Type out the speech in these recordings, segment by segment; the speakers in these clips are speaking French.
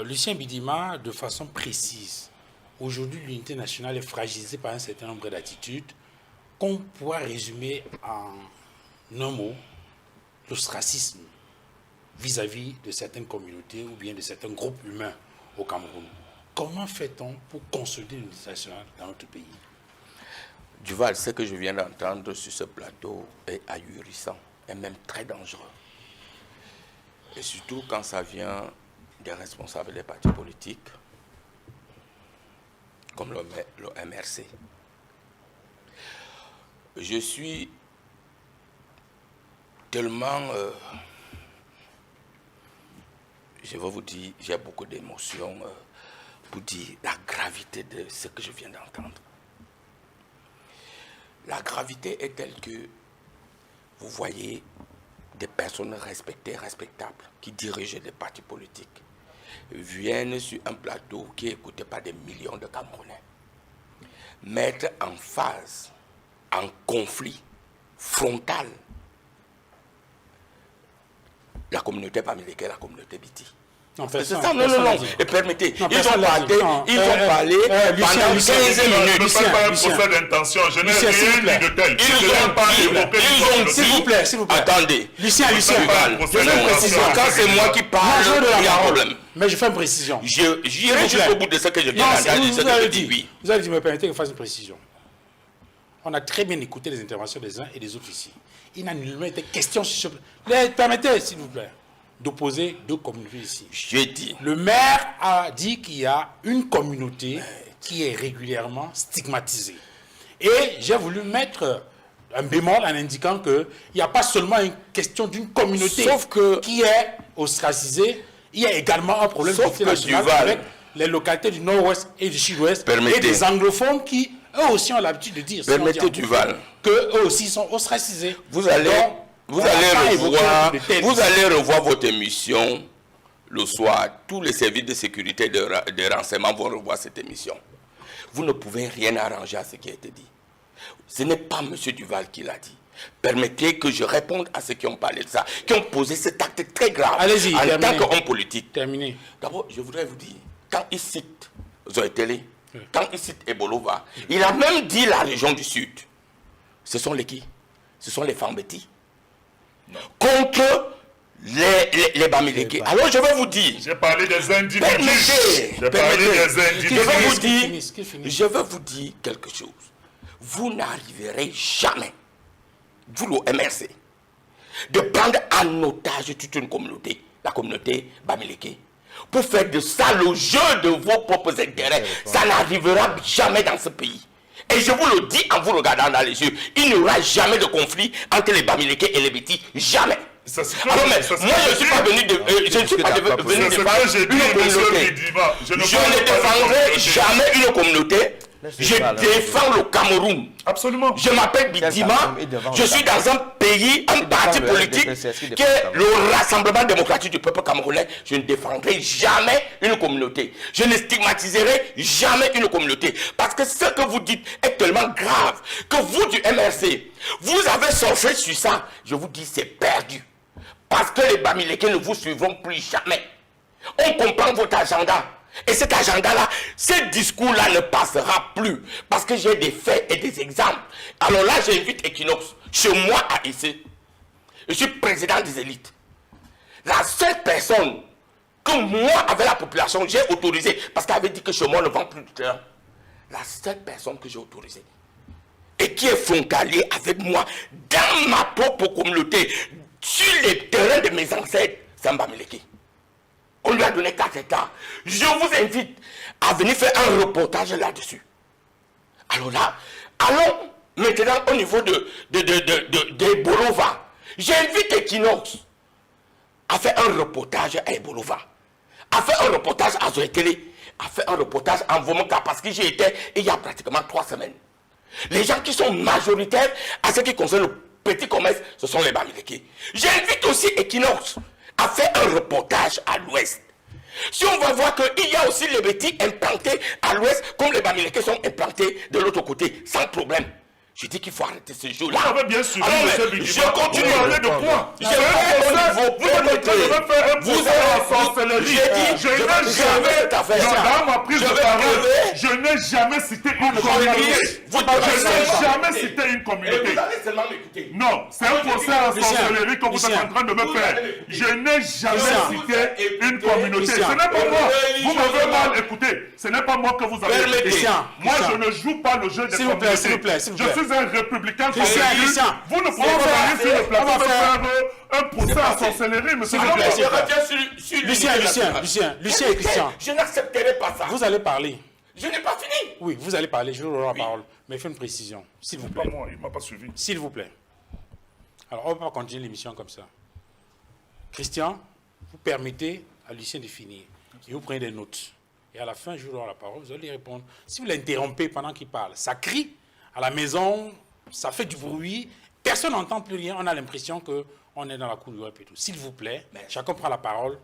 Lucien Bidima, de façon précise, aujourd'hui l'unité nationale est fragilisée par un certain nombre d'attitudes qu'on pourra résumer en un mot, l'ostracisme vis-à-vis de certaines communautés ou bien de certains groupes humains au Cameroun. Comment fait-on pour consolider l'unité nationale dans notre pays? Duval, ce que je viens d'entendre sur ce plateau est ahurissant et même très dangereux. Et surtout quand ça vient des responsables des partis politiques, comme le MRC. Je suis tellement... je vais vous dire, j'ai beaucoup d'émotions pour dire la gravité de ce que je viens d'entendre. La gravité est telle que vous voyez des personnes respectées, respectables, qui dirigent des partis politiques, viennent sur un plateau qui est écouté par des millions de Camerounais, mettre en phase, en conflit frontal, la communauté Bamileke et la communauté Biti. Non, c'est ça, non. Et permettez, ils ont parlé pendant 15 minutes. Je ne parle pas un procès d'intention, je n'ai rien dit de tel. S'il vous plaît. Attendez. Lucien, je fais une précision. Quand c'est moi qui parle, il y a un problème. Mais je fais une précision. J'irai jusqu'au bout de ce que je viens d'entendre. Vous avez dit, me permettez que je fasse une précision. On a très bien écouté les interventions des uns et des autres ici. Il n'a nullement été question sur ce... Permettez, s'il vous plaît, d'opposer deux communautés ici. J'ai dit. Le maire a dit qu'il y a une communauté qui est régulièrement stigmatisée. Et j'ai voulu mettre un bémol en indiquant qu'il n'y a pas seulement une question d'une communauté qui est ostracisée, il y a également un problème national avec les localités du nord-ouest et du sud-ouest et des anglophones qui, eux aussi, ont l'habitude de dire, permettez Duval, qu'eux aussi sont ostracisés. Vous allez revoir votre émission le soir. Tous les services de sécurité de renseignement vont revoir cette émission. Vous ne pouvez rien arranger à ce qui a été dit. Ce n'est pas M. Duval qui l'a dit. Permettez que je réponde à ceux qui ont parlé de ça, qui ont posé cet acte très grave en tant qu'homme politique. Terminé. D'abord, je voudrais vous dire, quand il cite Zoétélé, quand il cite Ebolova, il a même dit la région du Sud. Ce sont les qui? Ce sont les Fambeti. Contre les Bamileke. Alors je vais vous dire. J'ai parlé des individus. Je vais vous dire quelque chose. Vous n'arriverez jamais, vous le MRC, de prendre en otage toute une communauté, la communauté Bamileke, pour faire de ça le jeu de vos propres intérêts. Ça n'arrivera jamais dans ce pays. Et je vous le dis en vous regardant dans les yeux, il n'y aura jamais de conflit entre les Bamileke et les Biti. Jamais. Alors, mais, moi, je ne suis pas venu de... je ne suis pas venu défendre une communauté. Je ne défendrai jamais une communauté. Je défends le Cameroun. Absolument. Je m'appelle Bidima. Je suis dans un pays, un parti politique qui est le Rassemblement démocratique du peuple camerounais. Je ne défendrai jamais une communauté. Je ne stigmatiserai jamais une communauté. Parce que ce que vous dites est tellement grave que vous du MRC, vous avez surfé sur ça. Je vous dis, c'est perdu. Parce que les Bamileke ne vous suivront plus jamais. On comprend votre agenda. Et cet agenda-là, ce discours-là ne passera plus. Parce que j'ai des faits et des exemples. Alors là, j'invite Equinox, chez moi à ici. Je suis président des élites. La seule personne que moi, avec la population, j'ai autorisé, parce qu'elle avait dit que chez moi, on ne vend plus de terrain. La seule personne que j'ai autorisée, et qui est frontalier avec moi, dans ma propre communauté, sur les terrains de mes ancêtres, c'est Mbamileke. On lui a donné 4 hectares. Je vous invite à venir faire un reportage là-dessus. Alors là, allons maintenant au niveau de Bolova. J'invite Equinox à faire un reportage à Bolova, à faire un reportage à Zoétélé, à faire un reportage en Vomoka, parce que j'y étais il y a pratiquement 3 semaines. Les gens qui sont majoritaires à ce qui concerne le petit commerce, ce sont les Bamileke. J'invite aussi Equinox à faire un reportage à l'ouest. Si on va voir qu'il y a aussi les petits implantés à l'ouest, comme les Bamileke sont implantés de l'autre côté, sans problème. Je dis qu'il faut arrêter ce jeu-là. Vous avez bien suivi, monsieur Bidima. Je continue. Vous parlez de quoi? Vous êtes en train de faire un procès en sorcellerie. Je n'ai jamais, dans ma prise de parole, je n'ai jamais cité une communauté. Je n'ai jamais cité une communauté. Vous allez seulement m'écouter. Non, c'est un procès en sorcellerie que vous êtes en train de me faire. Je n'ai jamais cité une communauté. Ce n'est pas moi. Vous m'avez mal écouté. Ce n'est pas moi que vous avez écouté. Moi, je ne joue pas le jeu des communautés. S'il vous plaît. Je suis un républicain Christian. Vous ne pouvez pas venir sur le plateau de faire un procès en sorcellerie, monsieur. Lucien et Christian. Je n'accepterai pas ça. Vous allez parler. Je n'ai pas fini. Oui, vous allez parler, je vous donnerai la parole. Mais faites une précision, s'il vous plaît. Pas moi, il ne m'a pas suivi. S'il vous plaît. Alors, on ne va pas continuer l'émission comme ça. Christian, vous permettez à Lucien de finir. Et vous prenez des notes. Et à la fin, je vous donnerai la parole, vous allez répondre. Si vous l'interrompez pendant qu'il parle, ça crie à la maison, ça fait du bruit, personne n'entend plus rien, on a l'impression qu'on est dans la cour du web et tout. S'il vous plaît, chacun prend la parole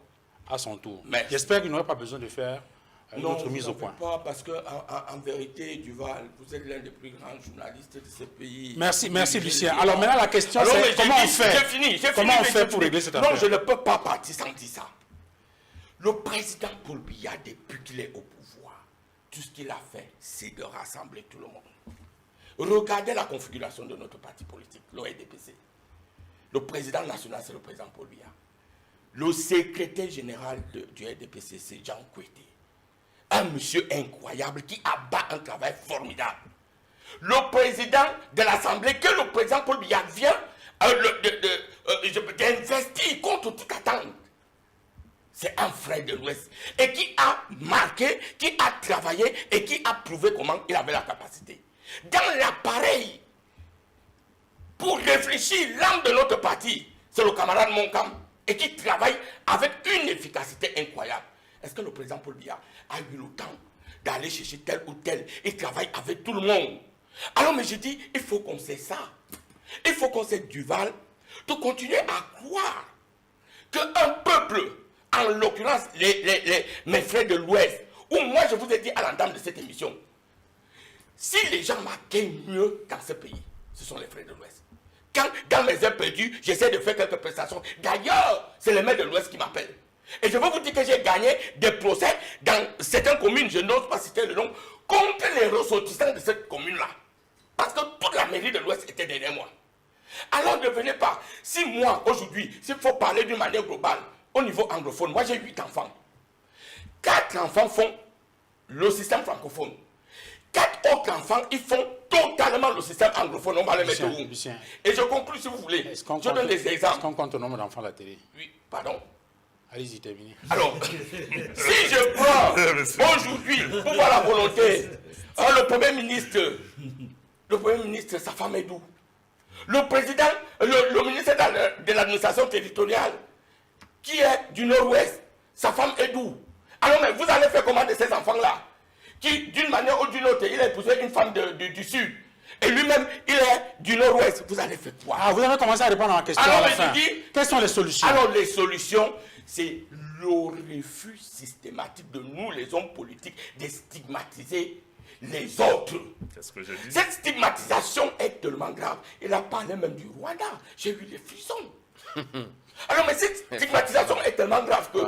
à son tour. J'espère qu'il n'aurait pas besoin de faire notre mise au point. Pas parce que en vérité, Duval, vous êtes l'un des plus grands journalistes de ce pays. Merci Lucien. Alors maintenant la question c'est comment on fait? Comment on fait pour régler cette affaire? Non, je ne peux pas partir sans dire ça. Le président Paul Biya, depuis qu'il est au pouvoir, tout ce qu'il a fait, c'est de rassembler tout le monde. Regardez la configuration de notre parti politique, le RDPC. Le président national, c'est le président Paul Biya. Le secrétaire général du RDPC, c'est Jean Kouété. Un monsieur incroyable qui abat un travail formidable. Le président de l'Assemblée, que le président Paul Biya vient d'investir contre toute attente. C'est un frère de l'Ouest. Et qui a marqué, qui a travaillé et qui a prouvé comment il avait la capacité. Dans l'appareil, pour réfléchir l'âme de notre parti, c'est le camarade Monkam. Et qui travaille avec une efficacité incroyable. Est-ce que le président Paul Biya a eu le temps d'aller chercher tel ou tel? Il travaille avec tout le monde. Alors, mais je dis, il faut qu'on sait ça. Il faut qu'on sait Duval, de continuer à croire qu'un peuple, en l'occurrence mes frères de l'Ouest, ou moi je vous ai dit à l'entame de cette émission, si les gens marquaient mieux dans ce pays, ce sont les frères de l'Ouest. Quand, dans mes heures perdues, j'essaie de faire quelques prestations. D'ailleurs, c'est les maires de l'Ouest qui m'appellent. Et je veux vous dire que j'ai gagné des procès dans certaines communes, je n'ose pas citer le nom, contre les ressortissants de cette commune-là. Parce que toute la mairie de l'Ouest était derrière moi. Alors ne venez pas. Si moi, aujourd'hui, s'il faut parler d'une manière globale, au niveau anglophone, moi j'ai 8 enfants. 4 enfants font le système francophone. 4 autres enfants, ils font totalement le système anglophone. On va les mettre où? Et je conclue si vous voulez. Je donne des exemples. Est-ce qu'on compte le nombre d'enfants à la télé? Oui, pardon. Allez-y, terminez. Alors, si je prends aujourd'hui, pour voir la volonté, le Premier ministre, sa femme est d'où? Le président, le ministre de l'administration territoriale, qui est du Nord-Ouest, sa femme est d'où? Alors, mais vous allez faire comment de ces enfants-là? Qui, d'une manière ou d'une autre, il a épousé une femme du Sud. Et lui-même, il est du Nord-Ouest. Vous allez faire quoi? Ah, vous avez commencé à répondre à la question. Alors, à la fin. Quelles sont les solutions? Alors, les solutions, c'est le refus systématique de nous, les hommes politiques, de stigmatiser les autres. C'est ce que je dis. Cette stigmatisation est tellement grave. Il a parlé même du Rwanda. J'ai eu les frissons. Alors, mais cette stigmatisation est tellement grave que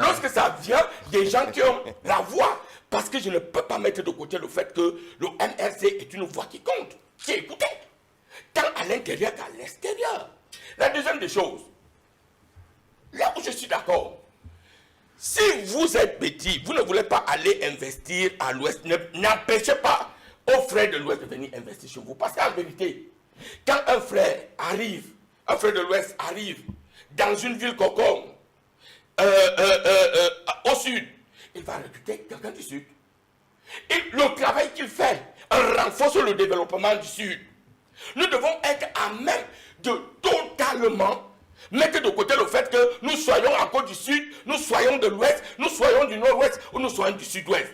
lorsque ça vient des gens qui ont la voix, parce que je ne peux pas mettre de côté le fait que le MRC est une voix qui compte, qui est écoutée, tant à l'intérieur qu'à l'extérieur. La deuxième des choses, là où je suis d'accord, si vous êtes petit, vous ne voulez pas aller investir à l'Ouest, n'empêchez pas aux frères de l'Ouest de venir investir chez vous. Parce qu'en vérité, quand un frère de l'Ouest arrive dans une ville coconne, au sud, il va recruter quelqu'un du sud. Et le travail qu'il fait renforce le développement du sud. Nous devons être à même de totalement mettre de côté le fait que nous soyons encore du sud, nous soyons de l'ouest, nous soyons du nord-ouest ou nous soyons du sud-ouest.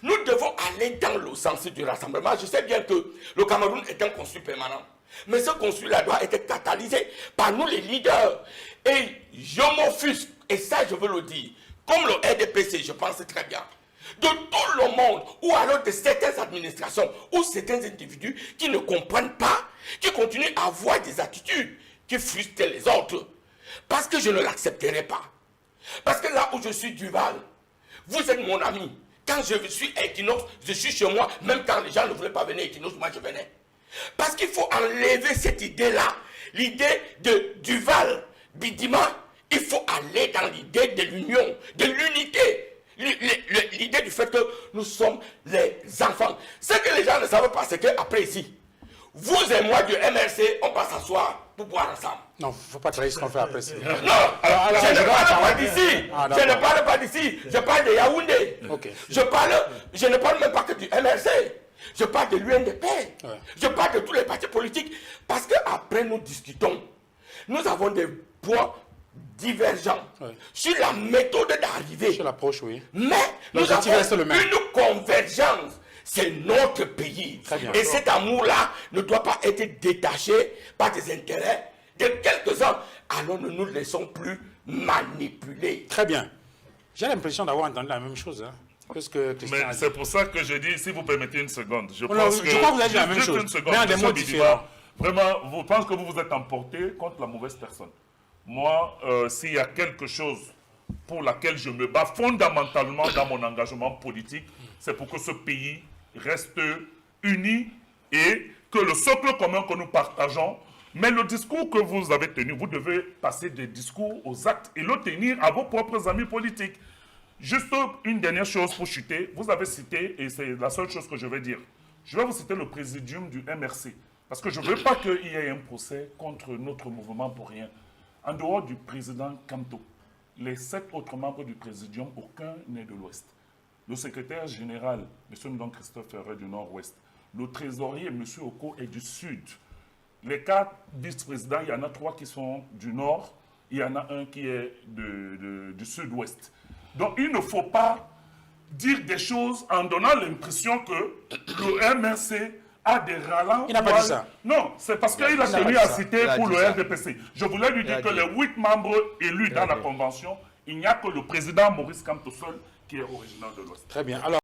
Nous devons aller dans le sens du rassemblement. Je sais bien que le Cameroun est un consul permanent. Mais ce consul-là doit être catalysé par nous les leaders. Et je m'offusque, et ça je veux le dire, comme le RDPC, je pense très bien, de tout le monde, ou alors de certaines administrations, ou certains individus qui ne comprennent pas, qui continuent à avoir des attitudes qui frustrent les autres. Parce que je ne l'accepterai pas. Parce que là où je suis Duval, vous êtes mon ami. Quand je suis à Equinox, je suis chez moi, même quand les gens ne voulaient pas venir à Equinox, moi je venais. Parce qu'il faut enlever cette idée-là, l'idée de Duval, Bidima. Il faut aller dans l'idée de l'union, de l'unité. L'idée du fait que nous sommes les enfants. Ce que les gens ne savent pas, c'est qu'après ici, vous et moi du MRC, on va s'asseoir pour boire ensemble. Non, il ne faut pas trahir ce qu'on fait après. Non, je ne parle pas d'ici. Je ne parle pas d'ici. Je parle de Yaoundé. Okay. Je ne parle même pas que du MRC. Je parle de l'UNDP. Ouais. Je parle de tous les partis politiques. Parce qu'après, nous discutons. Nous avons des points divergents sur la méthode d'arrivée. Sur l'approche, oui. Mais nous avons une convergence. C'est notre pays. Et cet amour-là ne doit pas être détaché par des intérêts de quelques-uns. Alors ne nous laissons plus manipuler. Très bien. J'ai l'impression d'avoir entendu la même chose. Hein, que ce que mais c'est pour ça que je dis, si vous permettez une seconde, je crois que vous avez dit la même chose, mais en des mots différents. Vraiment, je pense que vous vous êtes emporté contre la mauvaise personne. Moi, s'il y a quelque chose pour laquelle je me bats fondamentalement dans mon engagement politique, c'est pour que ce pays reste uni et que le socle commun que nous partageons, mais le discours que vous avez tenu, vous devez passer des discours aux actes et le tenir à vos propres amis politiques. Juste une dernière chose pour chuter, vous avez cité, et c'est la seule chose que je vais dire, je vais vous citer le présidium du MRC, parce que je ne veux pas qu'il y ait un procès contre notre mouvement pour rien. En dehors du président Kamto, les 7 autres membres du présidium, aucun n'est de l'Ouest. Le secrétaire général, M. Ndon Christophe Ferrer du Nord-Ouest. Le trésorier, M. Oko, est du Sud. Les 4 vice-présidents, il y en a 3 qui sont du Nord, il y en a un qui est du Sud-Ouest. Donc il ne faut pas dire des choses en donnant l'impression que le MRC a des rallants. Il n'a pas dit ça. Non, c'est parce qu'il a tenu à citer pour le RDPC. Je voulais lui dire que les 8 membres élus dans la convention, il n'y a que le président Maurice Kamto seul qui est originaire de l'Ouest. Très bien. Alors,